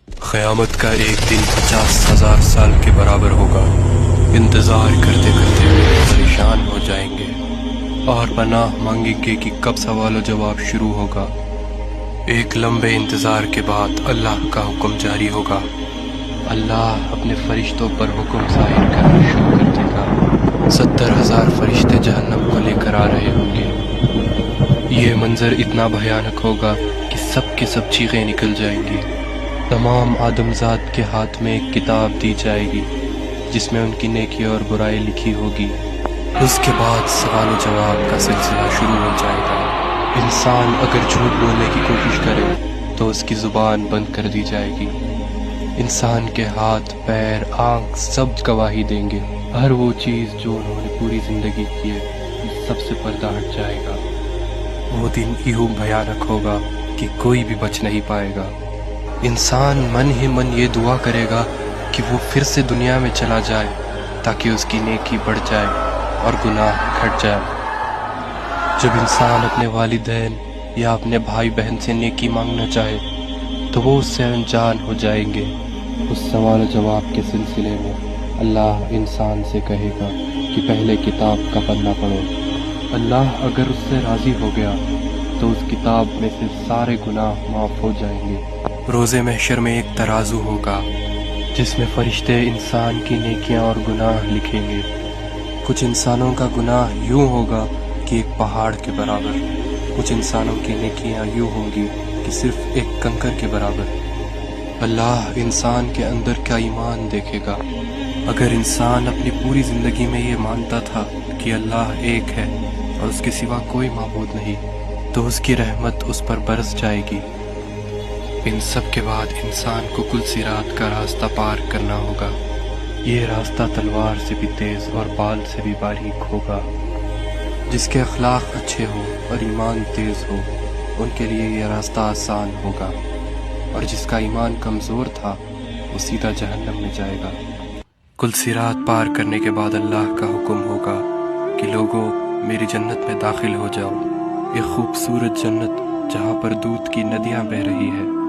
قیامت کا ایک دن 50,000 سال کے برابر ہوگا۔ انتظار کرتے کرتے وہ پریشان ہو جائیں گے اور پناہ مانگیں گے کہ کب سوال و جواب شروع ہوگا۔ ایک لمبے انتظار کے بعد اللہ کا حکم جاری ہوگا۔ اللہ اپنے فرشتوں پر حکم ظاہر کرنا شروع کر دے گا۔ 70,000 فرشتے جہنم کو لے کر آ رہے ہوں گے۔ یہ منظر اتنا بھیانک ہوگا کہ سب کے سب چیخیں نکل جائیں گی۔ تمام آدمزاد کے ہاتھ میں ایک کتاب دی جائے گی جس میں ان کی نیکی اور برائی لکھی ہوگی۔ اس کے بعد سوال و جواب کا سلسلہ شروع ہو جائے گا۔ انسان اگر جھوٹ بولنے کی کوشش کرے تو اس کی زبان بند کر دی جائے گی۔ انسان کے ہاتھ، پیر، آنکھ سب گواہی دیں گے۔ ہر وہ چیز جو انہوں نے پوری زندگی کی ہے سب سے پردہ ہٹ جائے گا۔ وہ دن یوں بھیانک ہوگا کہ کوئی بھی بچ نہیں پائے گا۔ انسان من ہی من یہ دعا کرے گا کہ وہ پھر سے دنیا میں چلا جائے تاکہ اس کی نیکی بڑھ جائے اور گناہ گھٹ جائے۔ جب انسان اپنے والدین یا اپنے بھائی بہن سے نیکی مانگنا چاہے تو وہ اس سے انجان ہو جائیں گے۔ اس سوال و جواب کے سلسلے میں اللہ انسان سے کہے گا کہ پہلے کتاب کا پنہ پڑھو۔ اللہ اگر اس سے راضی ہو گیا تو اس کتاب میں سے سارے گناہ معاف ہو جائیں گے۔ روز محشر میں ایک ترازو ہوگا جس میں فرشتے انسان کی نیکیاں اور گناہ لکھیں گے۔ کچھ انسانوں کا گناہ یوں ہوگا کہ ایک پہاڑ کے برابر، کچھ انسانوں کی نیکیاں یوں ہوں گی کہ صرف ایک کنکر کے برابر۔ اللہ انسان کے اندر کا ایمان دیکھے گا۔ اگر انسان اپنی پوری زندگی میں یہ مانتا تھا کہ اللہ ایک ہے اور اس کے سوا کوئی معبود نہیں تو اس کی رحمت اس پر برس جائے گی۔ ان سب کے بعد انسان کو کل صراط کا راستہ پار کرنا ہوگا۔ یہ راستہ تلوار سے بھی تیز اور بال سے بھی باریک ہوگا۔ جس کے اخلاق اچھے ہو اور ایمان تیز ہو ان کے لیے یہ راستہ آسان ہوگا، اور جس کا ایمان کمزور تھا وہ سیدھا جہنم میں جائے گا۔ کل صراط پار کرنے کے بعد اللہ کا حکم ہوگا کہ لوگوں میری جنت میں داخل ہو جاؤ، ایک خوبصورت جنت جہاں پر دودھ کی ندیاں بہہ رہی ہے۔